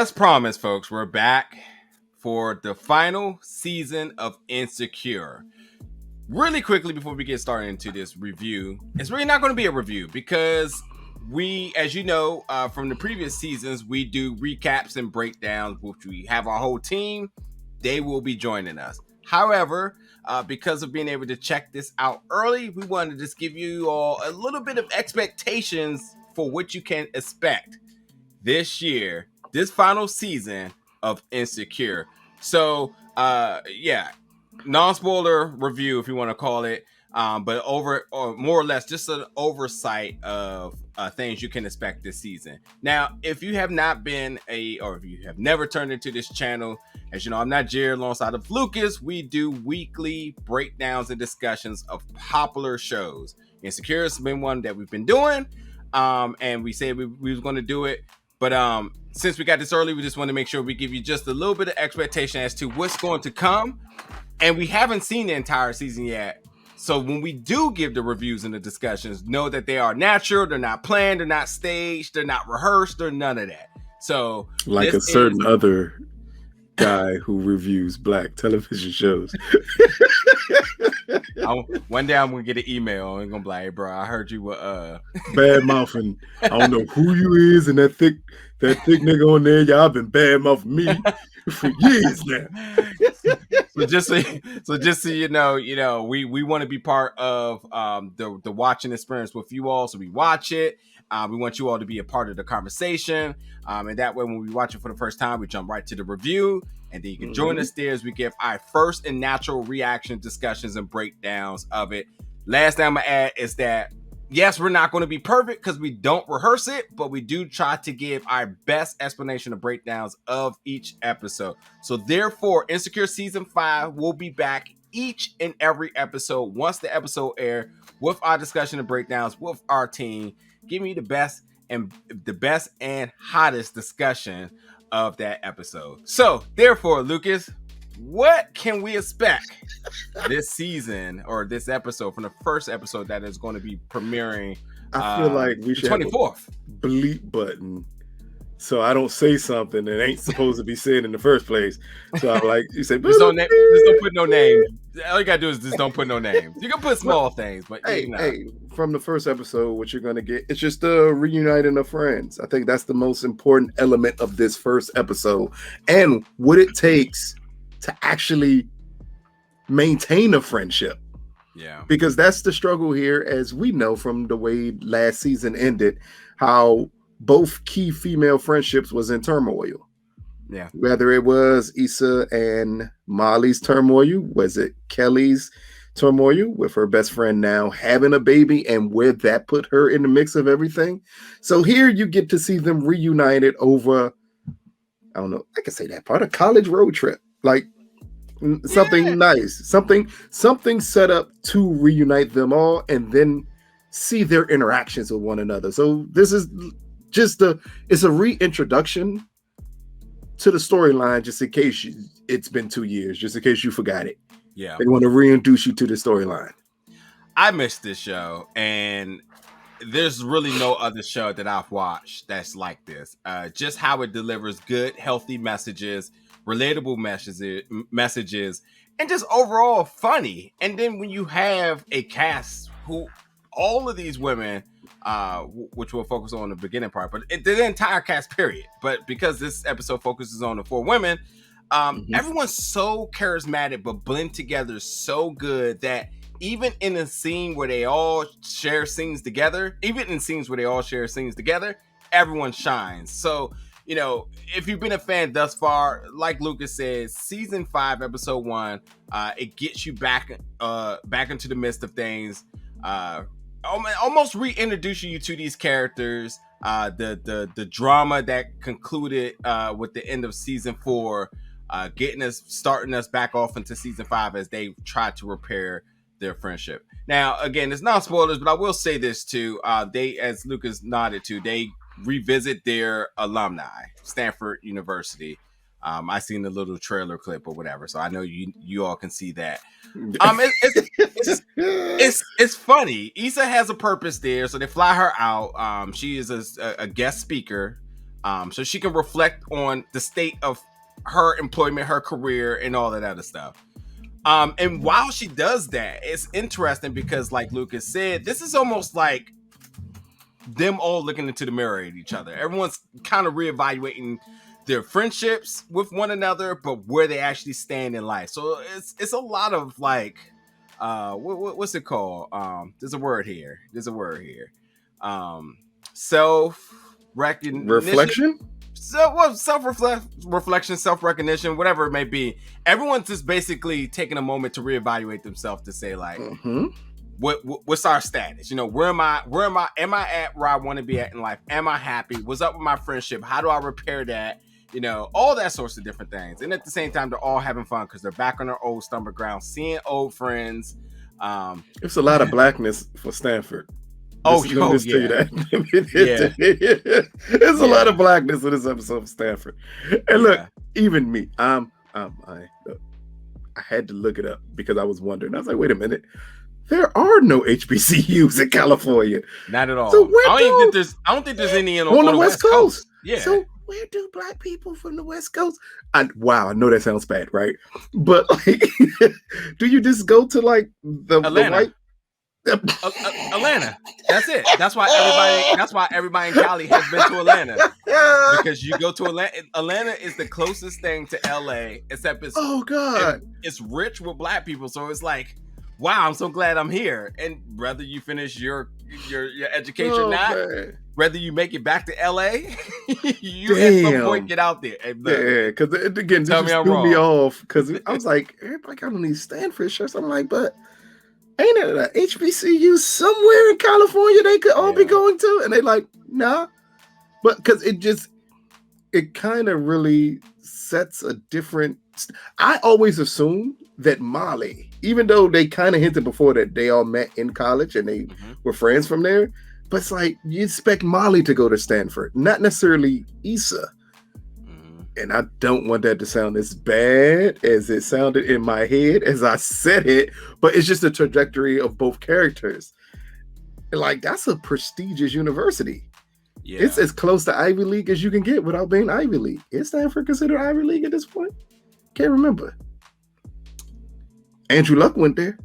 As promised, folks, we're back for the final season of Insecure. Really quickly before we get started into this review, it's really not going to be a review because we, as you know, from the previous seasons, we do recaps and breakdowns, which we have our whole team. They will be joining us. However, because of being able to check this out early, we wanted to just give you all a little bit of expectations for what you can expect this year, this final season of Insecure. So, non-spoiler review, if you want to call it, but more or less just an oversight of things you can expect this season. Now, if you have not been or if you have never turned into this channel, as you know, I'm not Jared alongside of Lucas. We do weekly breakdowns and discussions of popular shows. Insecure has been one that we've been doing, and we said we was going to do it. But since we got this early, we just want to make sure we give you just a little bit of expectation as to what's going to come. And we haven't seen the entire season yet. So when we do give the reviews and the discussions, know that they are natural. They're not planned. They're not staged. They're not rehearsed. They're none of that. So like a certain other guy who reviews black television shows. One day I'm gonna get an email and gonna be like, hey, bro, I heard you were bad mouthing. I don't know who you is and that thick nigga on there. Y'all been bad mouthing me for years now. so just so you know, we want to be part of the watching experience with you all. So we watch it. We want you all to be a part of the conversation. And that way, when we watch it for the first time, we jump right to the review. And then you can join us there as we give our first and natural reaction discussions and breakdowns of it. Last thing I'm going to add is that, yes, we're not going to be perfect because we don't rehearse it, but we do try to give our best explanation of breakdowns of each episode. So therefore, Insecure Season 5 will be back each and every episode once the episode airs with our discussion and breakdowns with our team, giving you the best and hottest discussion of that episode. So therefore, Lucas, what can we expect this season or this episode from the first episode that is going to be premiering? I feel like we should 24th have a bleep button so I don't say something that ain't supposed to be said in the first place. So I'm like, you say, just don't put no name. All you gotta do is just don't put no names. You can put small things, but hey, from the first episode, what you're gonna get, it's just a reuniting of friends. I think that's the most important element of this first episode, and what it takes to actually maintain a friendship. Yeah, because that's the struggle here, as we know from the way last season ended, how both key female friendships was in turmoil. Yeah. Whether it was Issa and Molly's turmoil, was it Kelly's turmoil with her best friend now having a baby and where that put her in the mix of everything. So here you get to see them reunited over, I don't know, I can say that part, a college road trip. Like something nice, something set up to reunite them all and then see their interactions with one another. So this is just it's a reintroduction to the storyline, just in case it's been 2 years, just in case you forgot it. Yeah, they want to reintroduce you to the storyline. I missed this show, and there's really no other show that I've watched that's like this. Just how it delivers good, healthy messages, relatable messages, and just overall funny. And then when you have a cast who all of these women, which we'll focus on the beginning part, but the entire cast period. But because this episode focuses on the 4 women, everyone's so charismatic, but blend together so good that even in a scene where they all share scenes together, everyone shines. So, you know, if you've been a fan thus far, like Lucas said, season 5, episode 1, it gets you back into the midst of things. Almost reintroducing you to these characters. The drama that concluded with the end of season 4, starting us back off into season 5 as they try to repair their friendship. Now, again, it's not spoilers, but I will say this too. They, as Lucas nodded to, they revisit their alumni, Stanford University. I seen the little trailer clip or whatever, so I know you all can see that. It's funny. Issa has a purpose there, so they fly her out. She is a guest speaker so she can reflect on the state of her employment, her career, and all that other stuff. And while she does that, it's interesting because, like Lucas said, this is almost like them all looking into the mirror at each other. Everyone's kind of reevaluating their friendships with one another, but where they actually stand in life. So it's a lot of like, what's it called? There's a word here. Self recognition. Reflection. Self-reflection, self-recognition, whatever it may be. Everyone's just basically taking a moment to reevaluate themselves to say, like, what's our status? You know, where am I at where I want to be at in life? Am I happy? What's up with my friendship? How do I repair that? You know, all that sorts of different things. And at the same time, they're all having fun because they're back on their old stomping ground, seeing old friends. It's a lot of blackness for Stanford. There's a lot of blackness in this episode of Stanford. And look, even me, I had to look it up because I was wondering. I was like, wait a minute, there are no HBCUs in California. Not at all. So I don't think there's any on the West Coast. Yeah. So where do black people from the West Coast? I know that sounds bad, right? But like, do you just go to like the white? Atlanta. That's it. That's why everybody in Cali has been to Atlanta. Because you go to Atlanta. Atlanta is the closest thing to LA, except it's rich with black people. So it's like, wow, I'm so glad I'm here. And whether you finish your education or not, whether you make it back to LA, you at some point get out there. Because again, this threw me off because I was like, everybody got on these Stanford shirts. I'm like, but ain't it an HBCU somewhere in California they could all be going to? And they like, nah. But because it kind of really sets a different... I always assumed that Molly, even though they kind of hinted before that they all met in college and they were friends from there, but it's like you expect Molly to go to Stanford, not necessarily Issa. And I don't want that to sound as bad as it sounded in my head as I said it, but it's just the trajectory of both characters. Like, that's a prestigious university. Yeah. It's as close to Ivy League as you can get without being Ivy League. Is Stanford considered Ivy League at this point? Can't remember. Andrew Luck went there.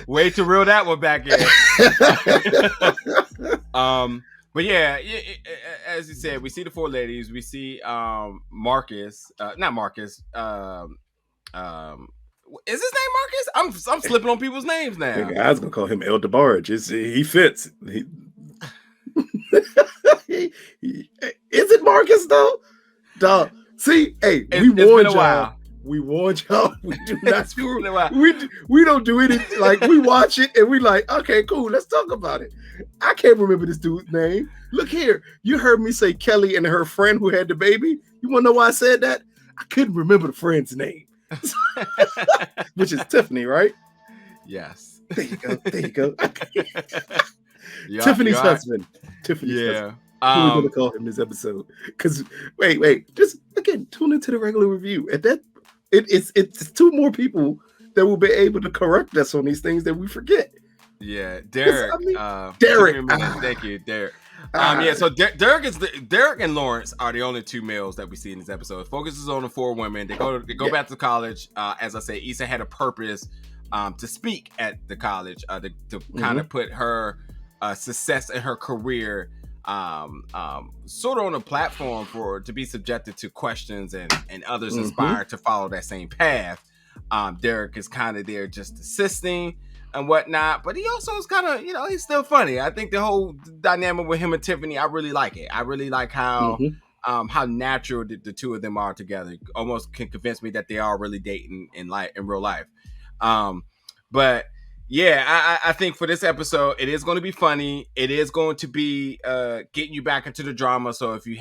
Way to reel that one back in. But yeah, as you said, we see the four ladies. We see Marcus, not Marcus. Is his name Marcus? I'm slipping on people's names now. I was gonna call him El DeBarge. He fits. Is it Marcus though? Dog. See, hey, we warned y'all. We warned y'all. We do not screw. We don't do anything. Like, we watch it and we like, okay, cool. Let's talk about it. I can't remember this dude's name. Look here. You heard me say Kelly and her friend who had the baby. You want to know why I said that? I couldn't remember the friend's name, which is Tiffany, right? Yes. There you go. Tiffany's husband. Tiffany's husband. Who are we going to call him this episode? Because wait. Just again, tune into the regular review. At that, it's two more people that will be able to correct us on these things that we forget. Yeah, Derek. Derek. Thank you, Derek. So Derek and Lawrence are the only two males that we see in this episode. It focuses on the four women. They go back to college. As I say, Issa had a purpose to speak at the college to kind of put her success in her career sort of on a platform to be subjected to questions and others inspired to follow that same path. Derek is kind of there just assisting and whatnot, but he also is kind of, he's still funny. I think the whole dynamic with him and Tiffany, I really like it. I really like how natural the two of them are together. Almost can convince me that they are really dating in real life. But yeah, I think for this episode, it is going to be funny. It is going to be getting you back into the drama. So if you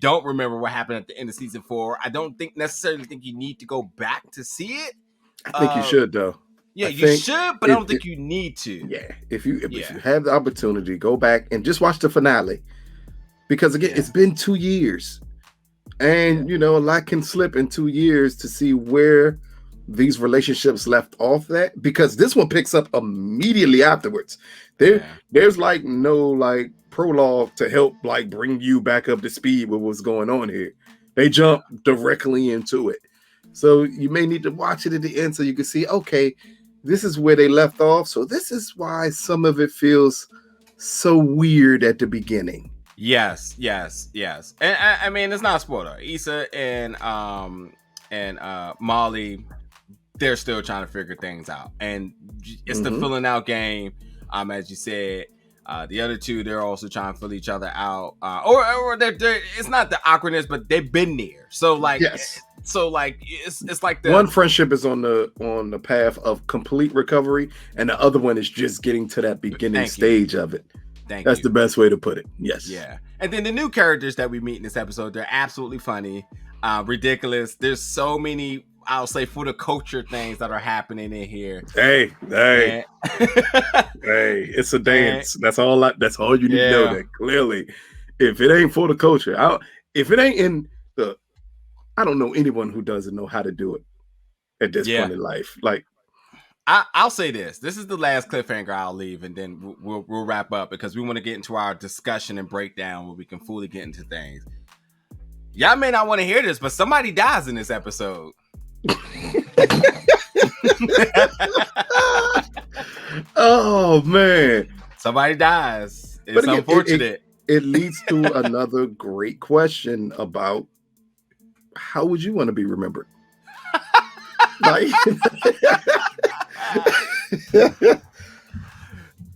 don't remember what happened at the end of season 4, I don't necessarily think you need to go back to see it. I think you should, though. Yeah, you should, but I don't think you need to. Yeah, if you have the opportunity, go back and just watch the finale. Because again, it's been 2 years. And, a lot can slip in 2 years to see where these relationships left off that, because this one picks up immediately afterwards. There's like no like prologue to help like bring you back up to speed with what's going on here. They jump directly into it. So you may need to watch it at the end so you can see, okay, this is where they left off. So this is why some of it feels so weird at the beginning. Yes. And I mean, it's not a spoiler. Issa and Molly, they're still trying to figure things out, and it's the filling out game. As you said, the other two, they're also trying to fill each other out, or they're it's not the awkwardness, but they've been there. So like, yes. So like, it's like one friendship is on the path of complete recovery, and the other one is just getting to that beginning stage of it. That's the best way to put it. Yes. Yeah. And then the new characters that we meet in this episode, they're absolutely funny, ridiculous. There's so many, I'll say, for the culture things that are happening in here. Hey, it's a dance. That's all you need to know. That clearly, if it ain't for the culture, if it ain't in the, I don't know anyone who doesn't know how to do it at this point in life. Like, I'll say this is the last cliffhanger I'll leave, and then we'll wrap up, because we want to get into our discussion and breakdown where we can fully get into things. Y'all may not want to hear this, but somebody dies in this episode. Oh man, somebody dies. It's unfortunate. It leads to another great question about how would you want to be remembered? Like,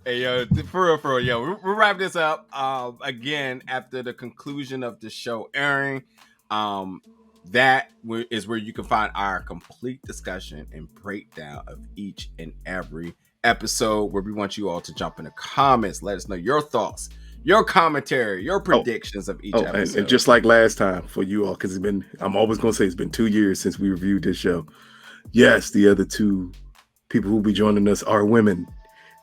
hey yo, for real, yo, we'll wrap this up. Again, after the conclusion of the show airing, that is where you can find our complete discussion and breakdown of each and every episode, where we want you all to jump in the comments, let us know your thoughts, your commentary, your predictions of each episode. And just like last time for you all, because I'm always going to say it's been 2 years since we reviewed this show. Yes, the other two people who will be joining us are women,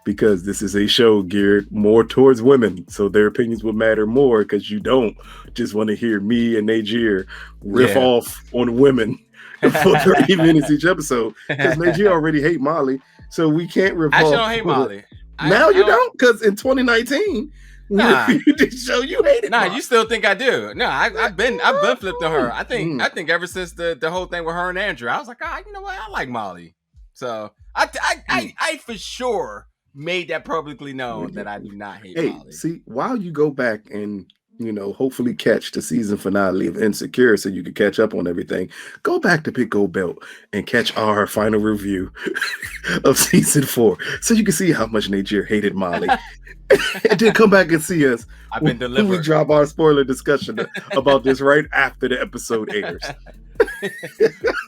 because this is a show geared more towards women. So their opinions will matter more, because you don't just want to hear me and Najir riff off on women for 30 minutes each episode, because Najir already hate Molly. So we can't riff off. I don't hate Molly. Now you don't, because in 2019, you did show you hated. Nah, Molly. You still think I do? No, I've been flipped to her. I think ever since the whole thing with her and Andrew, I was like, you know what? I like Molly. So I for sure made that publicly known that I do not hate Molly. See, while you go back and hopefully catch the season finale of Insecure, so you can catch up on everything, go back to Big Gold Belt and catch our final review of season 4, so you can see how much Najir hated Molly. And then come back and see us. I've been delivered. We drop our spoiler discussion about this right after the episode airs.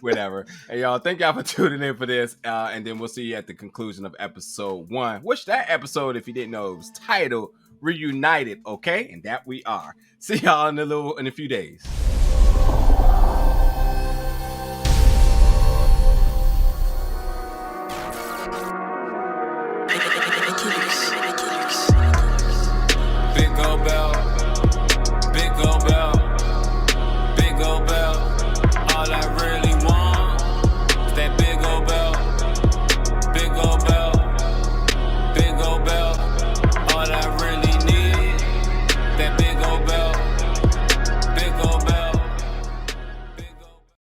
Whatever. Hey y'all, thank y'all for tuning in for this, and then we'll see you at the conclusion of episode 1, which that episode, if you didn't know, was titled Reunited. Okay, and that we are. See y'all in a few days.